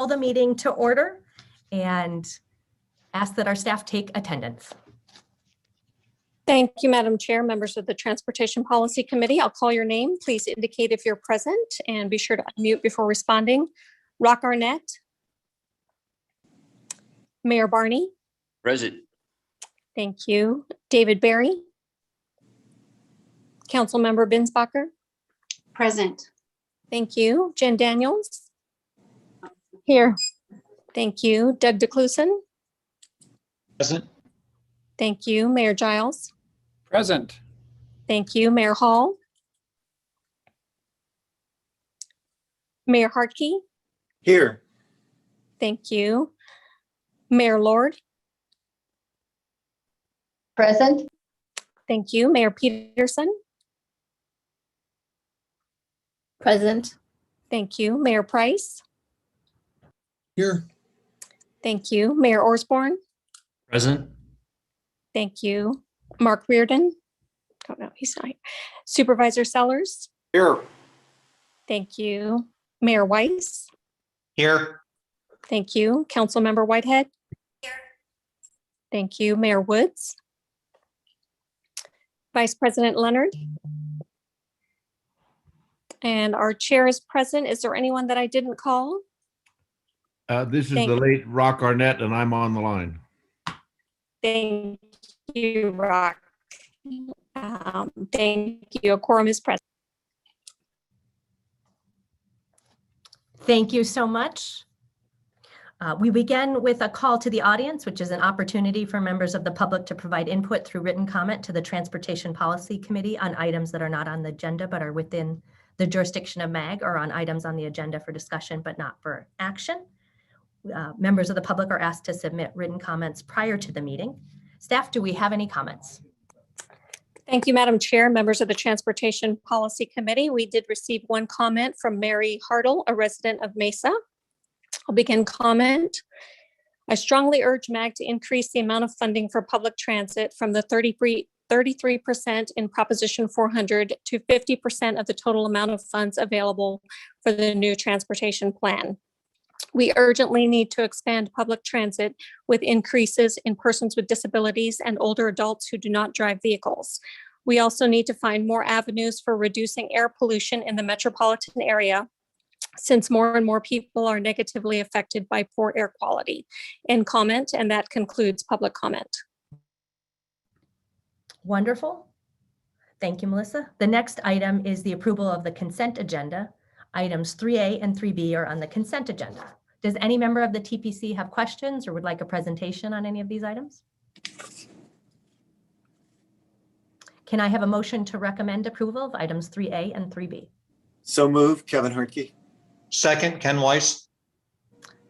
the meeting to order and ask that our staff take attendance. Thank you, Madam Chair, members of the Transportation Policy Committee. I'll call your name. Please indicate if you're present and be sure to unmute before responding. Rock Arnett. Mayor Barney. Present. Thank you. David Barry. Councilmember Binsbacher. Present. Thank you. Jen Daniels. Here. Thank you. Doug DeClusen. Present. Thank you. Mayor Giles. Present. Thank you. Mayor Hall. Mayor Hartke. Here. Thank you. Mayor Lord. Present. Thank you. Mayor Peterson. Present. Thank you. Mayor Price. Here. Thank you. Mayor Osborne. Present. Thank you. Mark Reardon. Oh, no, he's not here. Supervisor Sellers. Here. Thank you. Mayor Weiss. Here. Thank you. Councilmember Whitehead. Here. Thank you. Mayor Woods. Vice President Leonard. And our chair is present. Is there anyone that I didn't call? This is Thank the you. late Rock Arnett, and I'm on the line. Thank you, Rock. Thank you. A quorum is present. Thank you so much. We begin with a call to the audience, which is an opportunity for members of the public to provide input through written comment to the Transportation Policy Committee on items that are not on the agenda but are within the jurisdiction of MAG, or on items on the agenda for discussion but not for action. Members of the public are asked to submit written comments prior to the meeting. Staff, do we have any comments? Thank you, Madam Chair, members of the Transportation Policy Committee. We did receive one comment from Mary Hartle, a resident of Mesa. I'll begin comment. I strongly urge MAG to increase the amount of funding for public transit from the 33% in Proposition 400 to 50% of the total amount of funds available for the new transportation plan. We urgently need to expand public transit with increases in persons with disabilities and older adults who do not drive vehicles. We also need to find more avenues for reducing air pollution in the metropolitan area, since more and more people are negatively affected by poor air quality. End comment, and that concludes public comment. Wonderful. Thank you, Melissa. The next item is the approval of the consent agenda. Items 3A and 3B are on the consent agenda. Does any member of the TPC have questions or would like a presentation on any of these items? Can I have a motion to recommend approval of items 3A and 3B? So moved, Kevin Hartke. Second, Ken Weiss.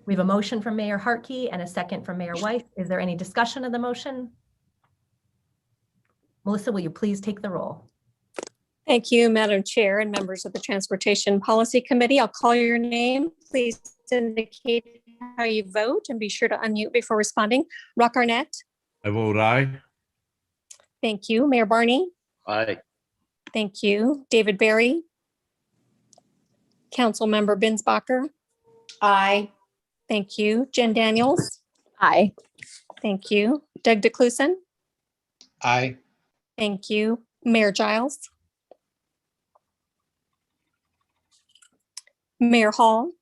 We have a motion from Mayor Hartke and a second from Mayor Weiss. Is there any discussion of the motion? Melissa, will you please take the roll? Thank you, Madam Chair and members of the Transportation Policy Committee. I'll call your name. Please indicate how you vote and be sure to unmute before responding. Rock Arnett. I vote aye. Thank you. Mayor Barney. Aye. Thank you. David Barry. Councilmember Binsbacher. Aye. Thank you. Jen Daniels. Aye. Thank you. Doug DeClusen. Aye. Thank you. Mayor Giles. Mayor Hall.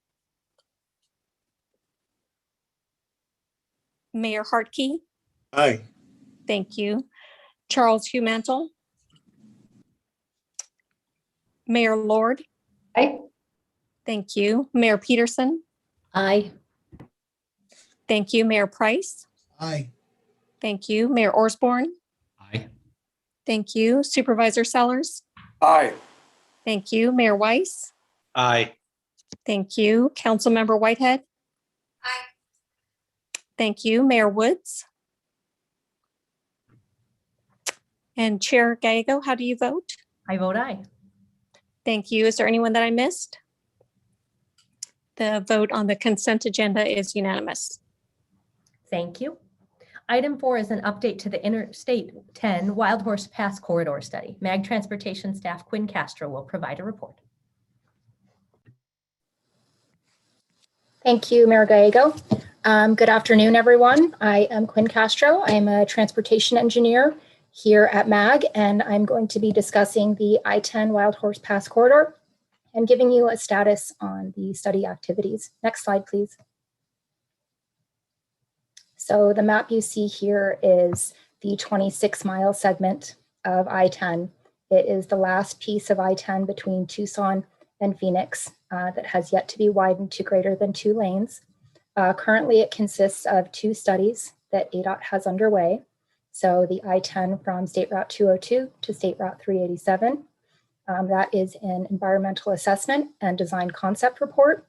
Mayor Hartke. Aye. Thank you. Charles Humantle. Mayor Lord. Aye. Thank you. Mayor Peterson. Aye. Thank you. Mayor Price. Aye. Thank you. Mayor Osborne. Aye. Thank you. Supervisor Sellers. Aye. Thank you. Mayor Weiss. Aye. Thank you. Councilmember Whitehead. Aye. Thank you. Mayor Woods. And Chair Gallego, how do you vote? I vote aye. Thank you. Is there anyone that I missed? The vote on the consent agenda is unanimous. Thank you. Item 4 is an update to the Interstate 10 Wild Horse Pass Corridor Study. MAG Transportation staff Quinn Castro will provide a report. Thank you, Mayor Gallego. Good afternoon, everyone. I am Quinn Castro. I'm a transportation engineer here at MAG, and I'm going to be discussing the I-10 Wild Horse Pass corridor and giving you a status on the study activities. Next slide, please. So the map you see here is the 26-mile segment of I-10. It is the last piece of I-10 between Tucson and Phoenix that has yet to be widened to greater than 2 lanes. Currently, it consists of 2 studies that ADOT has underway. So the I-10 from State Route 202 to State Route 387. That is an environmental assessment and design concept report.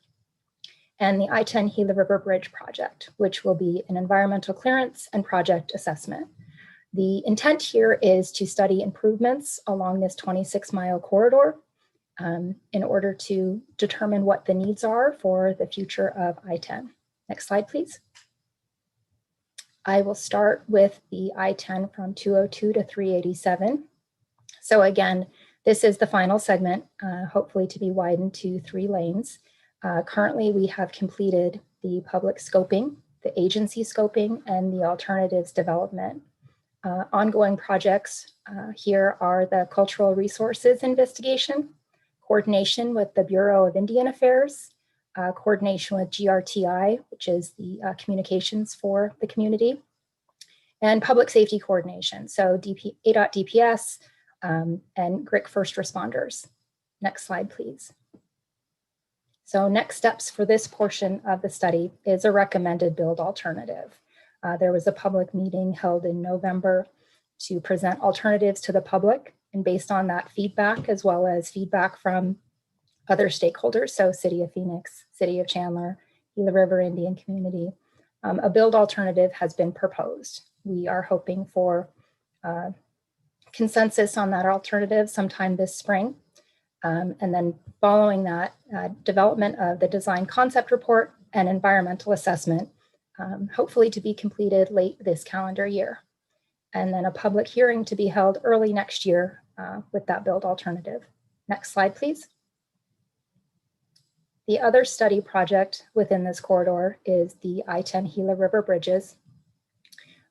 And the I-10 Gila River Bridge project, which will be an environmental clearance and project assessment. The intent here is to study improvements along this 26-mile corridor in order to determine what the needs are for the future of I-10. Next slide, please. I will start with the I-10 from 202 to 387. So again, this is the final segment, hopefully to be widened to 3 lanes. Currently, we have completed the public scoping, the agency scoping, and the alternatives development. Ongoing projects here are the cultural resources investigation, coordination with the Bureau of Indian Affairs, coordination with GRTI, which is the communications for the community, and public safety coordination, so ADOT DPS and GRIC first responders. Next slide, please. So next steps for this portion of the study is a recommended build alternative. There was a public meeting held in November to present alternatives to the public, and based on that feedback, as well as feedback from other stakeholders, so City of Phoenix, City of Chandler, Gila River Indian Community, a build alternative has been proposed. We are hoping for consensus on that alternative sometime this spring. And then following that, development of the design concept report and environmental assessment, hopefully to be completed late this calendar year. And then a public hearing to be held early next year with that build alternative. Next slide, please. The other study project within this corridor is the I-10 Gila River Bridges.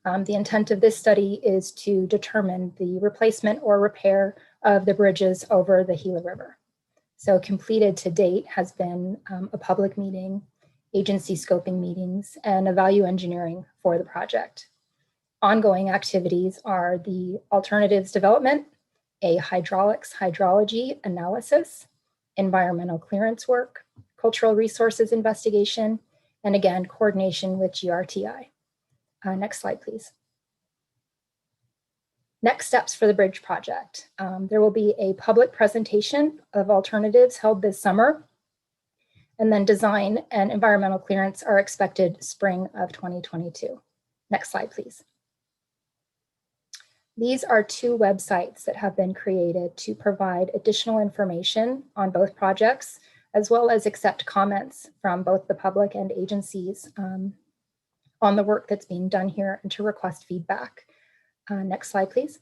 The intent of this study is to determine the replacement or repair of the bridges over the Gila River. So completed to date has been a public meeting, agency scoping meetings, and a value engineering for the project. Ongoing activities are the alternatives development, a hydraulics hydrology analysis, environmental clearance work, cultural resources investigation, and again, coordination with GRTI. Next slide, please. Next steps for the bridge project. There will be a public presentation of alternatives held this summer, and then design and environmental clearance are expected spring of 2022. Next slide, please. These are 2 websites that have been created to provide additional information on both projects, as well as accept comments from both the public and agencies on the work that's being done here and to request feedback. Next slide, please.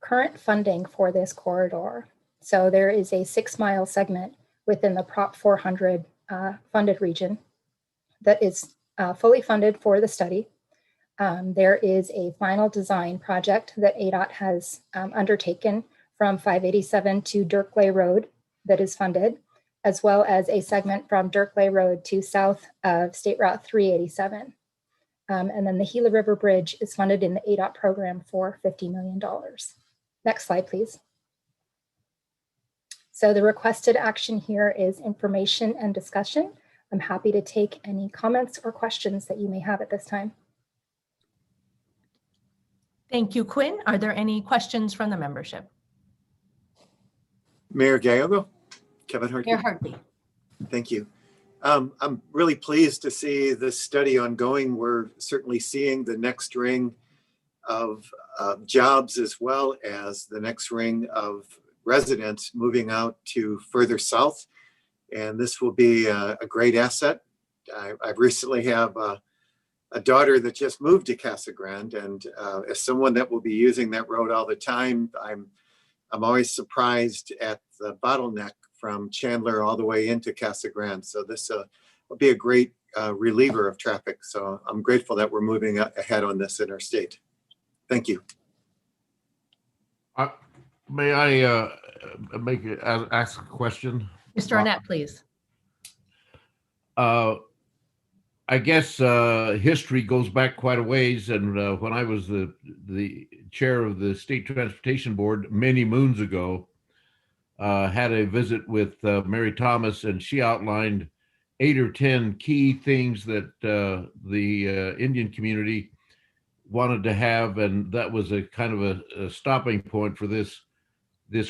Current funding for this corridor. So there is a 6-mile segment within the Prop 400 funded region that is fully funded for the study. There is a final design project that ADOT has undertaken from 587 to Dirkley Road that is funded, as well as a segment from Dirkley Road to south of State Route 387. And then the Gila River Bridge is funded in the ADOT program for $50 million. Next slide, please. So the requested action here is information and discussion. I'm happy to take any comments or questions that you may have at this time. Thank you, Quinn. Are there any questions from the membership? Mayor Gallego, Kevin Harkey. Mayor Hartley. Thank you. I'm really pleased to see this study ongoing. We're certainly seeing the next ring of jobs, as well as the next ring of residents moving out to further south. And this will be a great asset. I recently have a daughter that just moved to Casa Grande, and as someone that will be using that road all the time, I'm always surprised at the bottleneck from Chandler all the way into Casa Grande. So this will be a great reliever of traffic. So I'm grateful that we're moving ahead on this in our state. Thank you. May I ask a question? Mr. Arnett, please. I guess history goes back quite a ways, and when I was the chair of the State Transportation Board many moons ago, had a visit with Mary Thomas, and she outlined 8 or 10 key things that the Indian community wanted to have, and that was a kind of a stopping point for this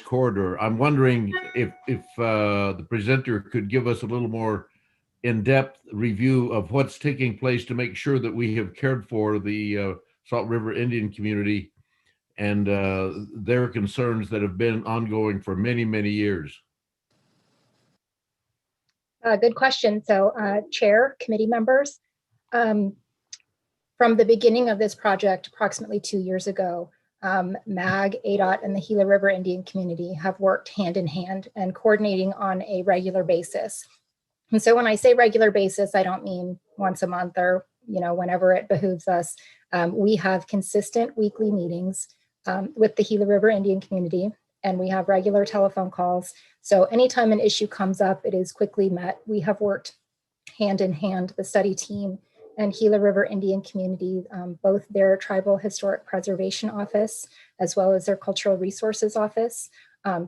corridor. I'm wondering if the presenter could give us a little more in-depth review of what's taking place to make sure that we have cared for the Salt River Indian community and their concerns that have been ongoing for many, many years. Good question. So Chair, committee members, from the beginning of this project, approximately 2 years ago, MAG, ADOT, and the Gila River Indian community have worked hand in hand and coordinating on a regular basis. And so when I say regular basis, I don't mean once a month or whenever it behooves us. We have consistent weekly meetings with the Gila River Indian community, and we have regular telephone calls. So anytime an issue comes up, it is quickly met. We have worked hand in hand, the study team and Gila River Indian community, both their Tribal Historic Preservation Office, as well as their Cultural Resources Office,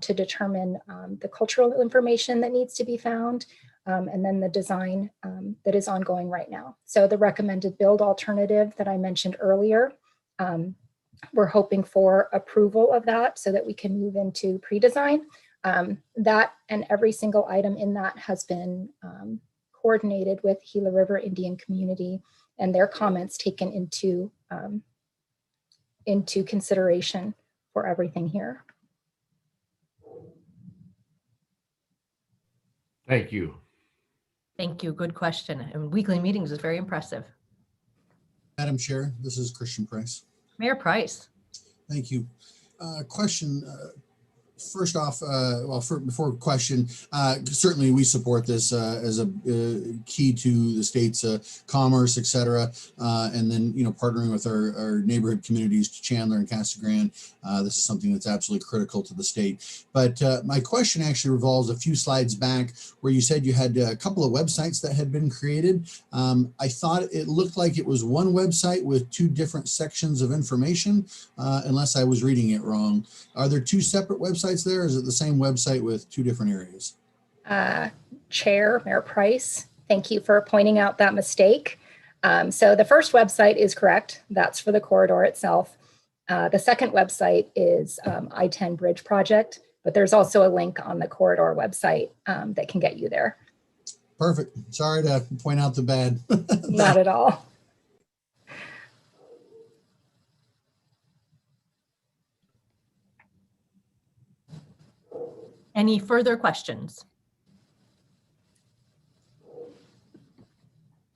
to determine the cultural information that needs to be found, and then the design that is ongoing right now. So the recommended build alternative that I mentioned earlier, we're hoping for approval of that so that we can move into pre-design. That and every single item in that has been coordinated with Gila River Indian community and their comments taken into consideration for everything here. Thank you. Thank you. Good question. And weekly meetings is very impressive. Madam Chair, this is Christian Price. Mayor Price. Thank you. Question. First off, before question, certainly we support this as a key to the state's commerce, et cetera. And then, partnering with our neighborhood communities to Chandler and Casa Grande, this is something that's absolutely critical to the state. But my question actually revolves a few slides back where you said you had a couple of websites that had been created. I thought it looked like it was one website with 2 different sections of information, unless I was reading it wrong. Are there 2 separate websites there, or is it the same website with 2 different areas? Chair, Mayor Price, thank you for pointing out that mistake. So the first website is correct. That's for the corridor itself. The second website is I-10 Bridge Project, but there's also a link on the corridor website that can get you there. Perfect. Sorry to point out the bad. Not at all. Any further questions?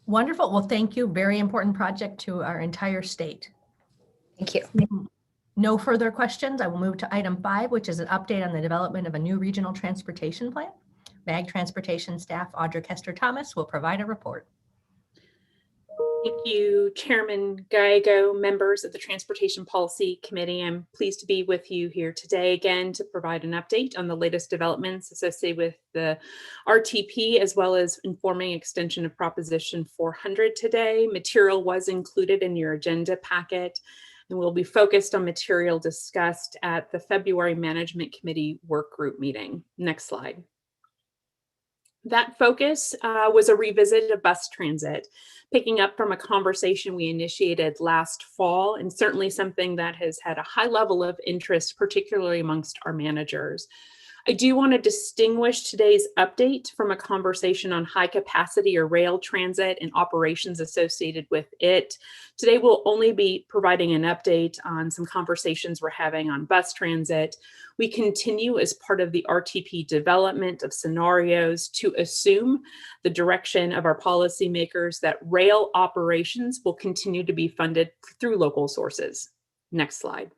Wonderful. Well, thank you. Very important project to our entire state. Thank you. No further questions. I will move to item 5, which is an update on the development of a new regional transportation plan. MAG Transportation staff Audra Kester-Thomas will provide a report. Thank you, Chairman Gallego, members of the Transportation Policy Committee. I'm pleased to be with you here today again to provide an update on the latest developments associated with the RTP, as well as informing extension of Proposition 400 today. Material was included in your agenda packet, and we'll be focused on material discussed at the February Management Committee work group meeting. Next slide. That focus was a revisit of bus transit, picking up from a conversation we initiated last fall, and certainly something that has had a high level of interest, particularly amongst our managers. I do want to distinguish today's update from a conversation on high capacity or rail transit and operations associated with it. Today, we'll only be providing an update on some conversations we're having on bus transit. We continue as part of the RTP development of scenarios to assume the direction of our policymakers that rail operations will continue to be funded through local sources. Next slide.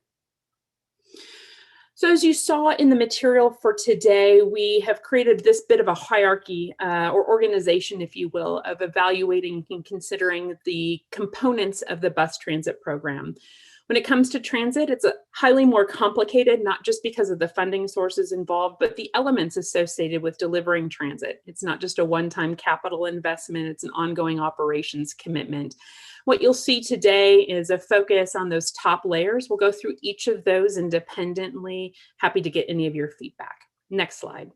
So as you saw in the material for today, we have created this bit of a hierarchy or organization, if you will, of evaluating and considering the components of the bus transit program. When it comes to transit, it's a highly more complicated, not just because of the funding sources involved, but the elements associated with delivering transit. It's not just a one-time capital investment, it's an ongoing operations commitment. What you'll see today is a focus on those top layers. We'll go through each of those independently. Happy to get any of your feedback. Next slide.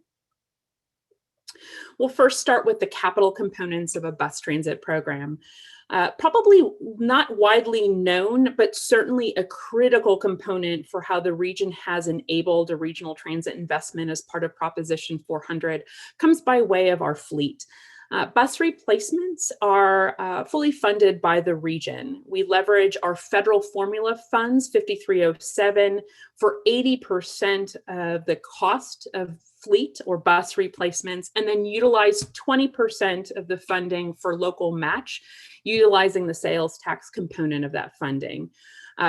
We'll first start with the capital components of a bus transit program. Probably not widely known, but certainly a critical component for how the region has enabled a regional transit investment as part of Proposition 400 comes by way of our fleet. Bus replacements are fully funded by the region. We leverage our federal formula funds, 5307, for 80% of the cost of fleet or bus replacements, and then utilize 20% of the funding for local match, utilizing the sales tax component of that funding.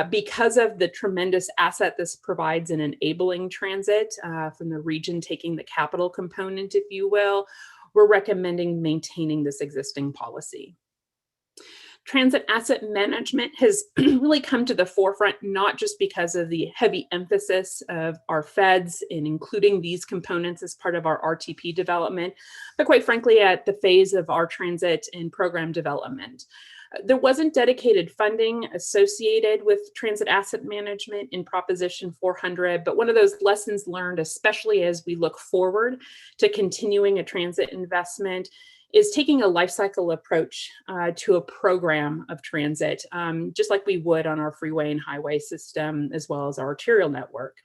Because of the tremendous asset this provides in enabling transit from the region taking the capital component, if you will, we're recommending maintaining this existing policy. Transit asset management has really come to the forefront, not just because of the heavy emphasis of our feds in including these components as part of our RTP development, but quite frankly, at the phase of our transit and program development. There wasn't dedicated funding associated with transit asset management in Proposition 400, but one of those lessons learned, especially as we look forward to continuing a transit investment, is taking a life cycle approach to a program of transit, just like we would on our freeway and highway system, as well as our arterial network.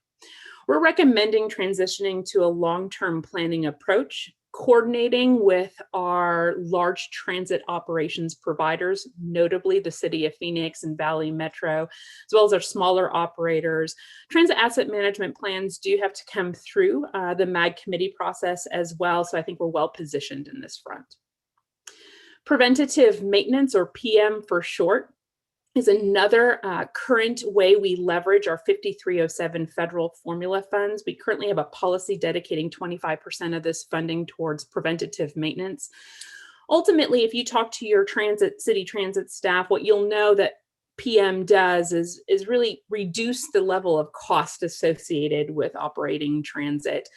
We're recommending transitioning to a long-term planning approach, coordinating with our large transit operations providers, notably the City of Phoenix and Valley Metro, as well as our smaller operators. Transit asset management plans do have to come through the MAG committee process as well, so I think we're well positioned in this front. Preventative maintenance, or PM for short, is another current way we leverage our 5307 federal formula funds. We currently have a policy dedicating 25% of this funding towards preventative maintenance. Ultimately, if you talk to your city transit staff, what you'll know that PM does is really reduce the level of cost associated with operating transit.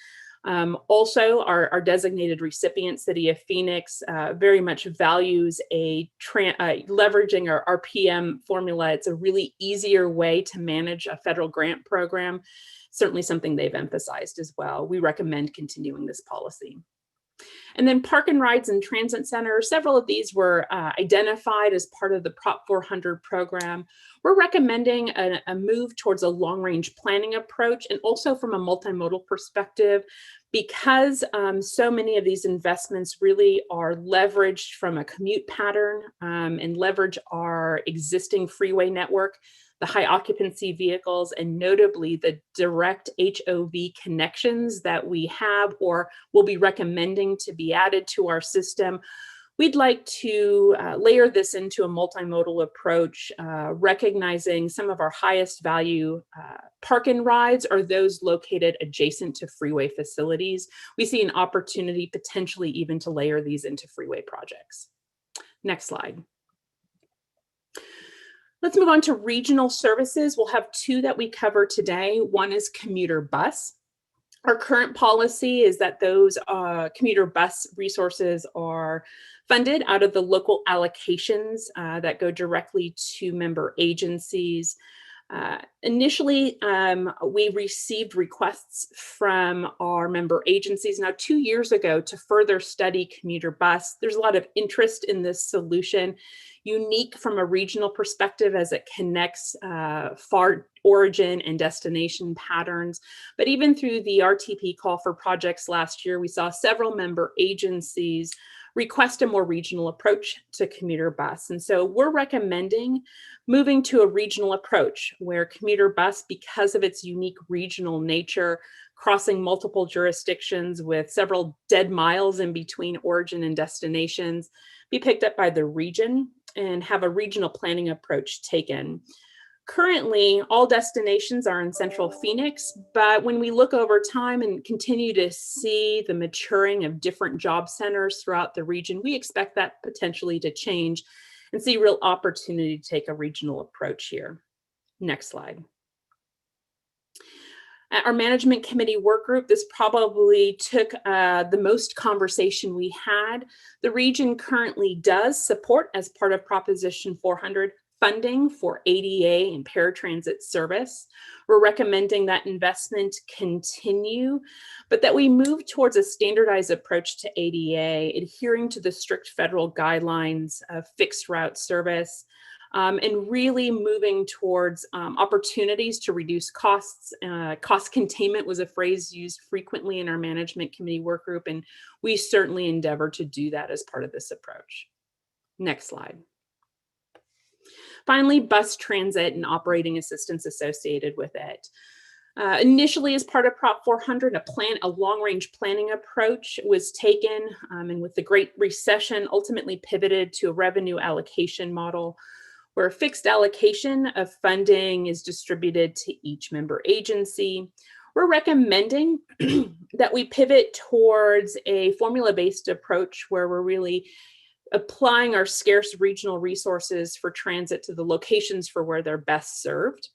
Also, our designated recipient, City of Phoenix, very much values leveraging our PM formula. It's a really easier way to manage a federal grant program. Certainly something they've emphasized as well. We recommend continuing this policy. And then park and rides and transit centers, several of these were identified as part of the Prop 400 program. We're recommending a move towards a long-range planning approach, and also from a multimodal perspective, because so many of these investments really are leveraged from a commute pattern and leverage our existing freeway network, the high occupancy vehicles, and notably the direct HOV connections that we have or will be recommending to be added to our system. We'd like to layer this into a multimodal approach, recognizing some of our highest value park and rides are those located adjacent to freeway facilities. We see an opportunity potentially even to layer these into freeway projects. Next slide. Let's move on to regional services. We'll have two that we cover today. One is commuter bus. Our current policy is that those commuter bus resources are funded out of the local allocations that go directly to member agencies. Initially, we received requests from our member agencies now 2 years ago to further study commuter bus. There's a lot of interest in this solution, unique from a regional perspective as it connects far origin and destination patterns. But even through the RTP call for projects last year, we saw several member agencies request a more regional approach to commuter bus. And so we're recommending moving to a regional approach where commuter bus, because of its unique regional nature, crossing multiple jurisdictions with several dead miles in between origin and destinations, be picked up by the region and have a regional planning approach taken. Currently, all destinations are in Central Phoenix, but when we look over time and continue to see the maturing of different job centers throughout the region, we expect that potentially to change and see real opportunity to take a regional approach here. Next slide. At our management committee work group, this probably took the most conversation we had. The region currently does support, as part of Proposition 400, funding for ADA and paratransit service. We're recommending that investment continue, but that we move towards a standardized approach to ADA, adhering to the strict federal guidelines of fixed route service, and really moving towards opportunities to reduce costs. Cost containment was a phrase used frequently in our management committee work group, and we certainly endeavor to do that as part of this approach. Next slide. Finally, bus transit and operating assistance associated with it. Initially, as part of Prop 400, a long-range planning approach was taken, and with the Great Recession, ultimately pivoted to a revenue allocation model, where a fixed allocation of funding is distributed to each member agency. We're recommending that we pivot towards a formula-based approach where we're really applying our scarce regional resources for transit to the locations for where they're best served.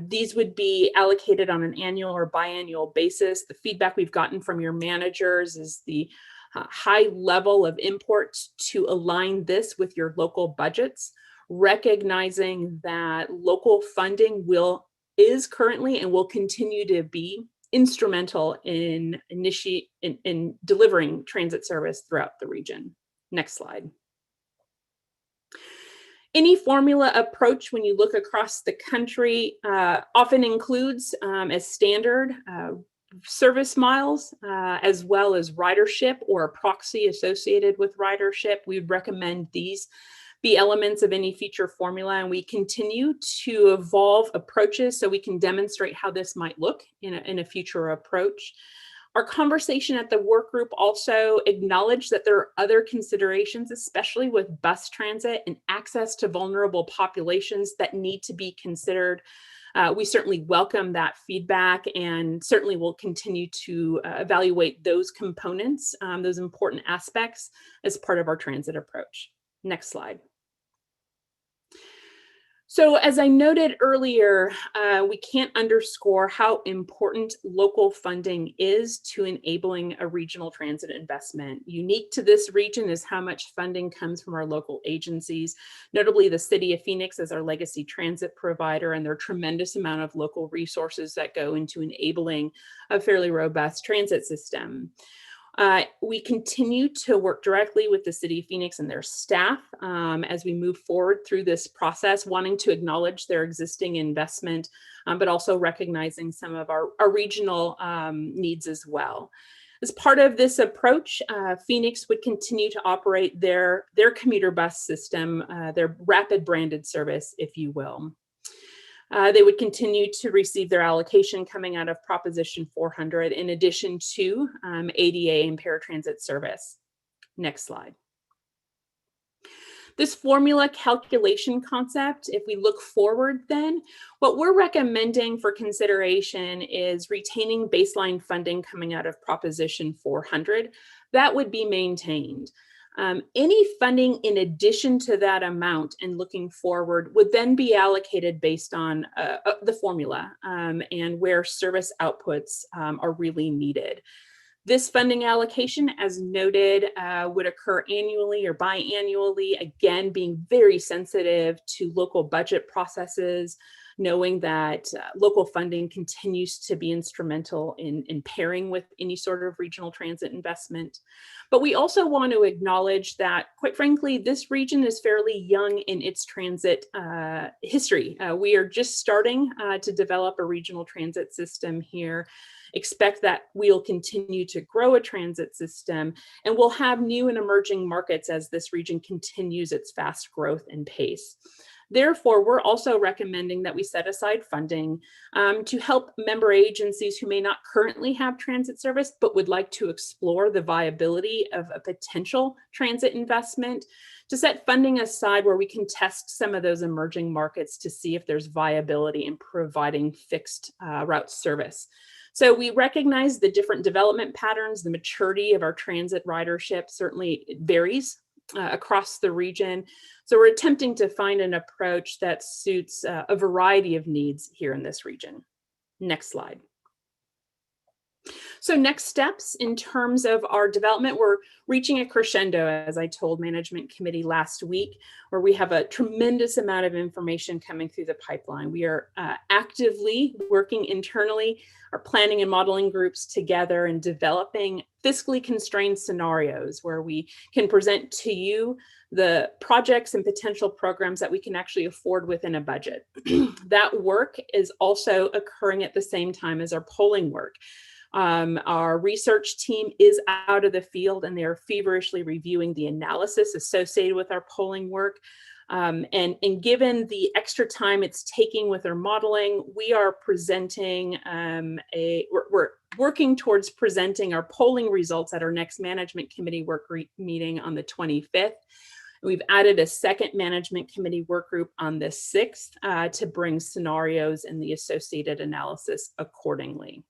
These would be allocated on an annual or biannual basis. The feedback we've gotten from your managers is the high level of imports to align this with your local budgets, recognizing that local funding is currently and will continue to be instrumental in delivering transit service throughout the region. Next slide. Any formula approach, when you look across the country, often includes as standard service miles, as well as ridership or a proxy associated with ridership. We would recommend these be elements of any future formula, and we continue to evolve approaches so we can demonstrate how this might look in a future approach. Our conversation at the work group also acknowledged that there are other considerations, especially with bus transit and access to vulnerable populations, that need to be considered. We certainly welcome that feedback and certainly will continue to evaluate those components, those important aspects, as part of our transit approach. Next slide. So as I noted earlier, we can't underscore how important local funding is to enabling a regional transit investment. Unique to this region is how much funding comes from our local agencies, notably the City of Phoenix as our legacy transit provider, and their tremendous amount of local resources that go into enabling a fairly robust transit system. We continue to work directly with the City of Phoenix and their staff as we move forward through this process, wanting to acknowledge their existing investment, but also recognizing some of our regional needs as well. As part of this approach, Phoenix would continue to operate their commuter bus system, their rapid branded service, if you will. They would continue to receive their allocation coming out of Proposition 400, in addition to ADA and paratransit service. Next slide. This formula calculation concept, if we look forward then, what we're recommending for consideration is retaining baseline funding coming out of Proposition 400. That would be maintained. Any funding in addition to that amount and looking forward would then be allocated based on the formula and where service outputs are really needed. This funding allocation, as noted, would occur annually or biannually, again, being very sensitive to local budget processes, knowing that local funding continues to be instrumental in pairing with any sort of regional transit investment. But we also want to acknowledge that, quite frankly, this region is fairly young in its transit history. We are just starting to develop a regional transit system here. Expect that we'll continue to grow a transit system, and we'll have new and emerging markets as this region continues its fast growth and pace. Therefore, we're also recommending that we set aside funding to help member agencies who may not currently have transit service, but would like to explore the viability of a potential transit investment, to set funding aside where we can test some of those emerging markets to see if there's viability in providing fixed route service. So we recognize the different development patterns, the maturity of our transit ridership certainly varies across the region. So we're attempting to find an approach that suits a variety of needs here in this region. Next slide. So next steps in terms of our development, we're reaching a crescendo, as I told Management Committee last week, where we have a tremendous amount of information coming through the pipeline. We are actively working internally, our planning and modeling groups together, and developing fiscally constrained scenarios where we can present to you the projects and potential programs that we can actually afford within a budget. That work is also occurring at the same time as our polling work. Our research team is out of the field and they are feverishly reviewing the analysis associated with our polling work. And given the extra time it's taking with our modeling, we are presenting we're working towards presenting our polling results at our next Management Committee work meeting on the 25th. We've added a second Management Committee work group on the 6th to bring scenarios and the associated analysis accordingly.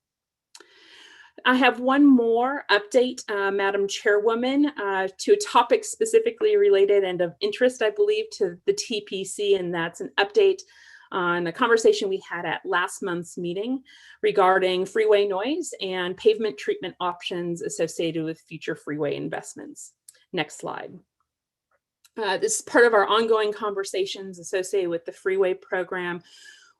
I have one more update, Madam Chairwoman, to a topic specifically related and of interest, I believe, to the TPC, and that's an update on a conversation we had at last month's meeting regarding freeway noise and pavement treatment options associated with future freeway investments. Next slide. This is part of our ongoing conversations associated with the Freeway program.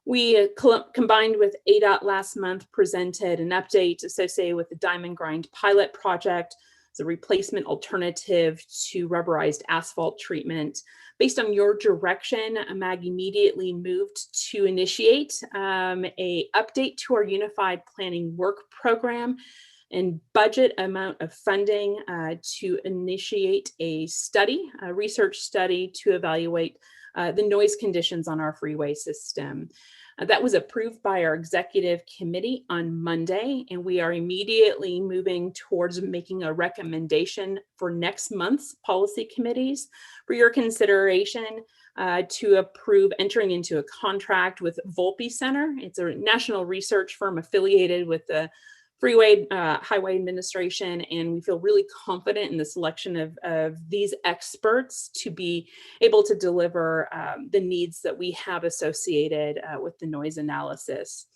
We, combined with ADOT last month, presented an update associated with the Diamond Grind pilot project, the replacement alternative to rubberized asphalt treatment. Based on your direction, MAG immediately moved to initiate a update to our Unified Planning Work Program and budget amount of funding to initiate a study, a research study to evaluate the noise conditions on our freeway system. That was approved by our executive committee on Monday, and we are immediately moving towards making a recommendation for next month's policy committees for your consideration to approve entering into a contract with Volpe Center. It's a national research firm affiliated with the Freeway Highway Administration, and we feel really confident in the selection of these experts to be able to deliver the needs that we have associated with the noise analysis.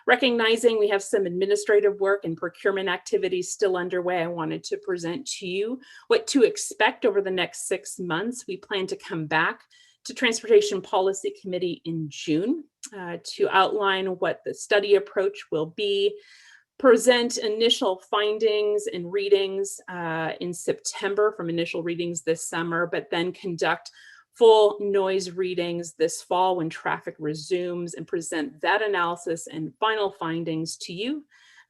Recognizing we have some administrative work and procurement activities still underway, I wanted to present to you what to expect over the next 6 months. We plan to come back to Transportation Policy Committee in June to outline what the study approach will be, present initial findings and readings in September from initial readings this summer, but then conduct full noise readings this fall when traffic resumes and present that analysis and final findings to you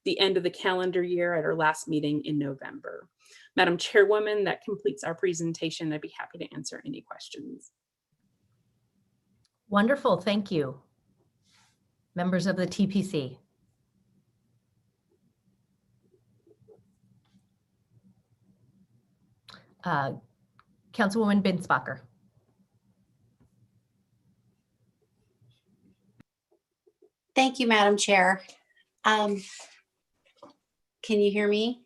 the end of the calendar year at our last meeting in November. Madam Chairwoman, that completes our presentation. I'd be happy to answer any questions. Wonderful, thank you. Members of the TPC. Councilwoman Binsbacher. Thank you, Madam Chair. Can you hear me?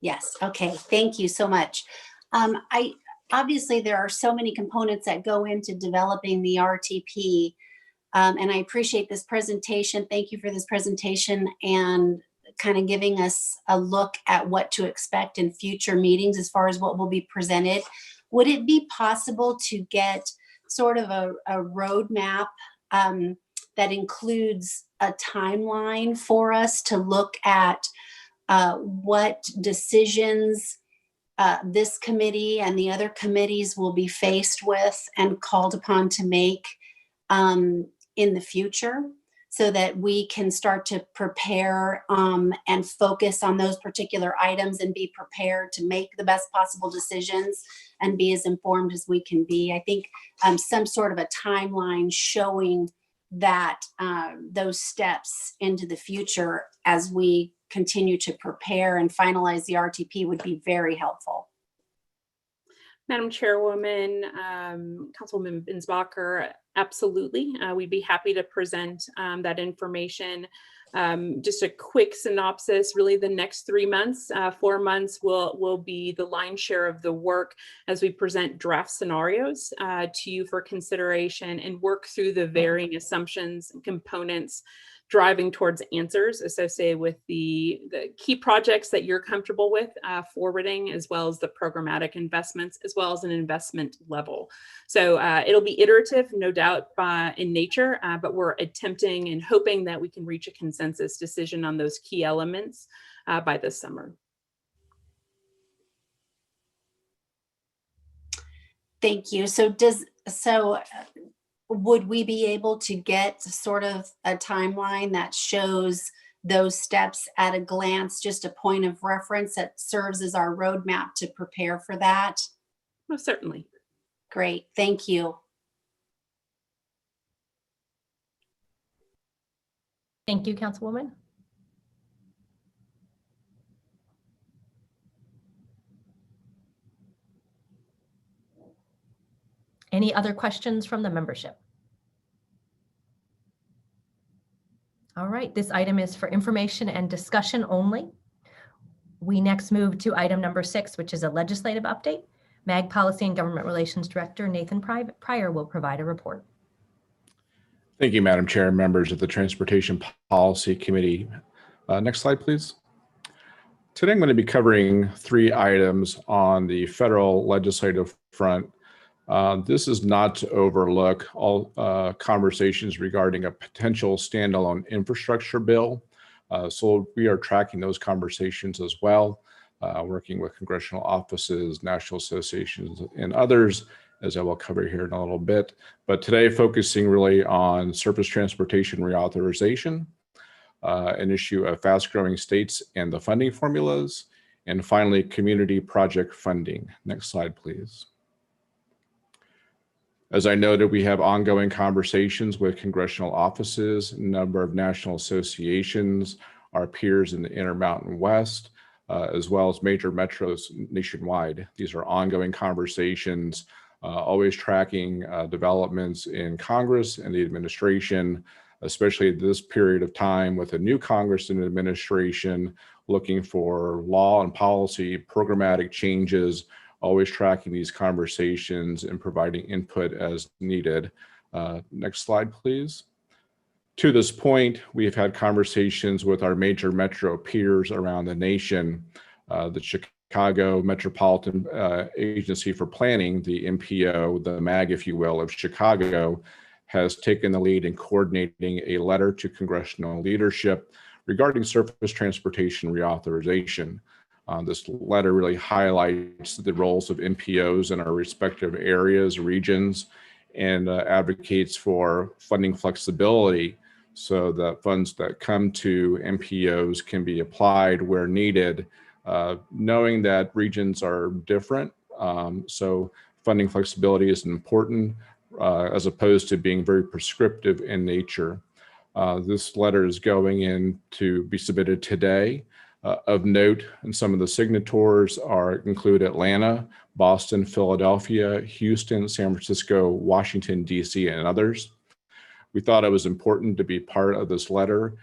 Yes, okay, thank you so much. Obviously there are so many components that go into developing the RTP, and I appreciate this presentation. Thank you for this presentation and kind of giving us a look at what to expect in future meetings as far as what will be presented. Would it be possible to get sort of a roadmap that includes a timeline for us to look at what decisions this committee and the other committees will be faced with and called upon to make in the future? so that we can start to prepare and focus on those particular items and be prepared to make the best possible decisions and be as informed as we can be. I think some sort of a timeline showing that those steps into the future as we continue to prepare and finalize the RTP would be very helpful. Madam Chairwoman, Councilwoman Binsbacher, absolutely. We'd be happy to present that information. Just a quick synopsis, really the next 3 months, 4 months will be the lion's share of the work as we present draft scenarios to you for consideration and work through the varying assumptions and components driving towards answers associated with the key projects that you're comfortable with forwarding, as well as the programmatic investments, as well as an investment level. So it'll be iterative, no doubt, in nature, but we're attempting and hoping that we can reach a consensus decision on those key elements by this summer. Thank you. So would we be able to get sort of a timeline that shows those steps at a glance, just a point of reference that serves as our roadmap to prepare for that? Most certainly. Great, thank you. Thank you, Councilwoman. Any other questions from the membership? All right, this item is for information and discussion only. We next move to item number 6, which is a legislative update. MAG Policy and Government Relations Director Nathan Pryor will provide a report. Thank you, Madam Chair, and members of the Transportation Policy Committee. Next slide, please. Today, I'm going to be covering 3 items on the federal legislative front. This is not to overlook all conversations regarding a potential standalone infrastructure bill. So we are tracking those conversations as well, working with congressional offices, national associations, and others, as I will cover here in a little bit. But today, focusing really on surface transportation reauthorization, an issue of fast-growing states and the funding formulas, and finally, community project funding. Next slide, please. As I noted, we have ongoing conversations with congressional offices, a number of national associations, our peers in the Intermountain West, as well as major metros nationwide. These are ongoing conversations, always tracking developments in Congress and the administration, especially this period of time with a new Congress and administration looking for law and policy programmatic changes, always tracking these conversations and providing input as needed. Next slide, please. To this point, we've had conversations with our major metro peers around the nation. The Chicago Metropolitan Agency for Planning, the MPO, the MAG, if you will, of Chicago, has taken the lead in coordinating a letter to congressional leadership regarding surface transportation reauthorization. This letter really highlights the roles of MPOs in our respective areas, regions, and advocates for funding flexibility so that funds that come to MPOs can be applied where needed, knowing that regions are different. So funding flexibility is important as opposed to being very prescriptive in nature. This letter is going in to be submitted today. Of note, and some of the signatories include Atlanta, Boston, Philadelphia, Houston, San Francisco, Washington, D.C., and others. We thought it was important to be part of this letter,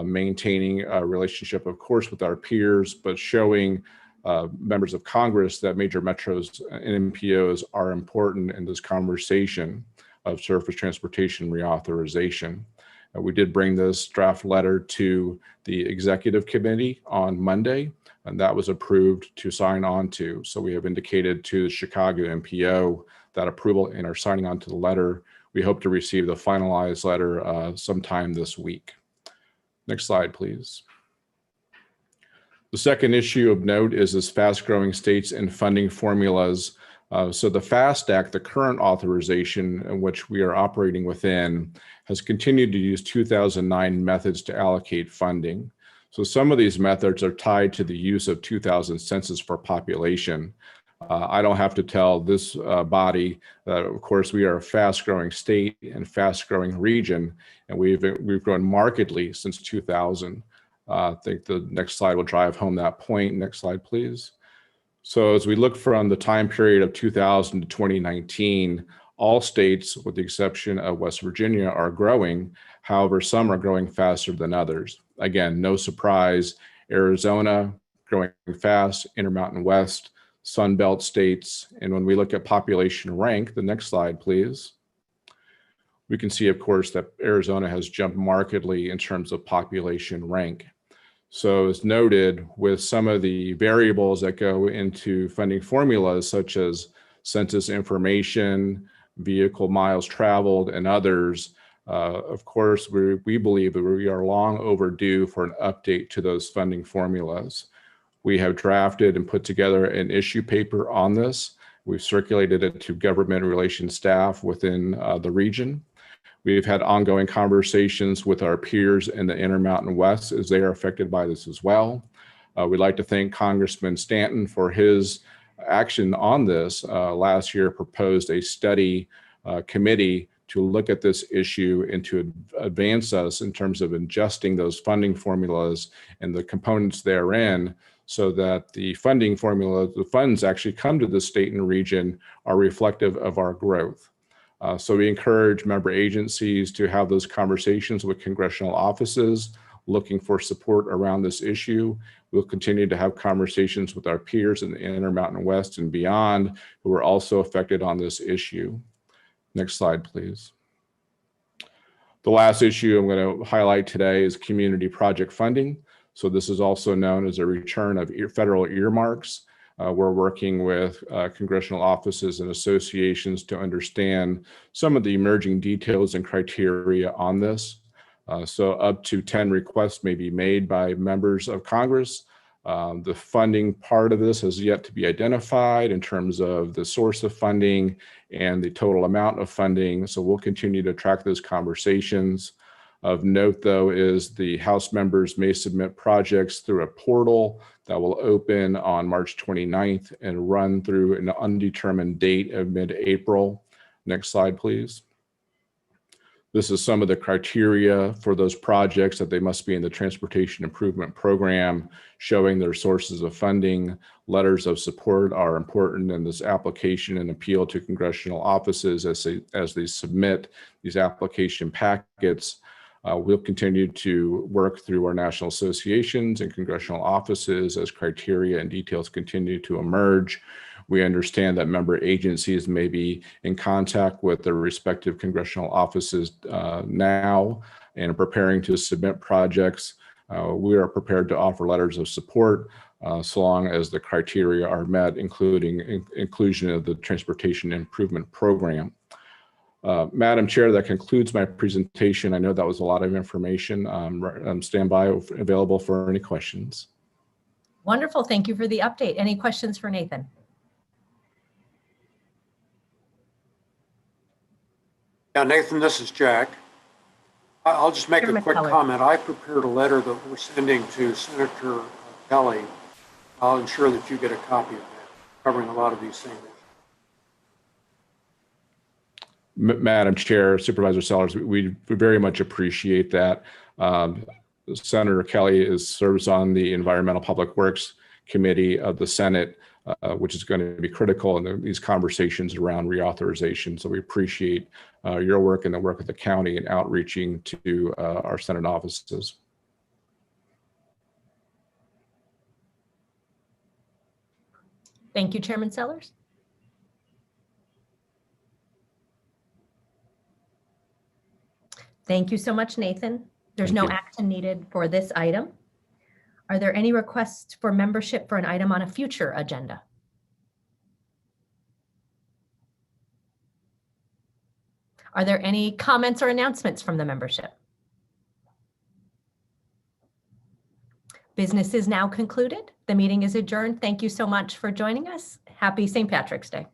maintaining a relationship, of course, with our peers, but showing members of Congress that major metros and MPOs are important in this conversation of surface transportation reauthorization. We did bring this draft letter to the executive committee on Monday, and that was approved to sign on to. So we have indicated to the Chicago MPO that approval and are signing on to the letter. We hope to receive the finalized letter sometime this week. Next slide, please. The second issue of note is this fast-growing states and funding formulas. So the FAST Act, the current authorization in which we are operating within, has continued to use 2009 methods to allocate funding. So some of these methods are tied to the use of 2000 census for population. I don't have to tell this body that, of course, we are a fast-growing state and fast-growing region, and we've grown markedly since 2000. I think the next slide will drive home that point. Next slide, please. So as we look from the time period of 2000 to 2019, all states, with the exception of West Virginia, are growing. However, some are growing faster than others. Again, no surprise, Arizona growing fast, Intermountain West, Sun Belt states. And when we look at population rank, the next slide, please, we can see, of course, that Arizona has jumped markedly in terms of population rank. So as noted, with some of the variables that go into funding formulas, such as census information, vehicle miles traveled, and others, of course, we believe that we are long overdue for an update to those funding formulas. We have drafted and put together an issue paper on this. We've circulated it to government relations staff within the region. We've had ongoing conversations with our peers in the Intermountain West as they are affected by this as well. We'd like to thank Congressman Stanton for his action on this. Last year proposed a study committee to look at this issue and to advance us in terms of adjusting those funding formulas and the components therein, so that the funding formula, the funds actually come to the state and region, are reflective of our growth. So we encourage member agencies to have those conversations with congressional offices looking for support around this issue. We'll continue to have conversations with our peers in the Intermountain West and beyond who are also affected on this issue. Next slide, please. The last issue I'm going to highlight today is community project funding. So this is also known as a return of federal earmarks. We're working with congressional offices and associations to understand some of the emerging details and criteria on this. So up to 10 requests may be made by members of Congress. The funding part of this has yet to be identified in terms of the source of funding and the total amount of funding. So we'll continue to track those conversations. Of note, though, is the House members may submit projects through a portal that will open on March 29th and run through an undetermined date of mid-April. Next slide, please. This is some of the criteria for those projects, that they must be in the Transportation Improvement Program, showing their sources of funding. Letters of support are important in this application and appeal to congressional offices as they submit these application packets. We'll continue to work through our national associations and congressional offices as criteria and details continue to emerge. We understand that member agencies may be in contact with their respective congressional offices now and are preparing to submit projects. We are prepared to offer letters of support so long as the criteria are met, including inclusion of the Transportation Improvement Program. Madam Chair, that concludes my presentation. I know that was a lot of information. I'm standby, available for any questions. Wonderful. Thank you for the update. Any questions for Nathan? Yeah, Nathan, this is Jack. I'll just make a quick comment. I prepared a letter that we're sending to Senator Kelly. I'll ensure that you get a copy of that, covering a lot of these things. Madam Chair, Supervisor Sellers, we very much appreciate that. Senator Kelly serves on the Environmental Public Works Committee of the Senate, which is going to be critical in these conversations around reauthorization. So we appreciate your work and the work of the county in outreaching to our Senate offices. Thank you, Chairman Sellers. Thank you so much, Nathan. There's no action needed for this item. Are there any requests for membership for an item on a future agenda? Are there any comments or announcements from the membership? Business is now concluded. The meeting is adjourned. Thank you so much for joining us. Happy St. Patrick's Day.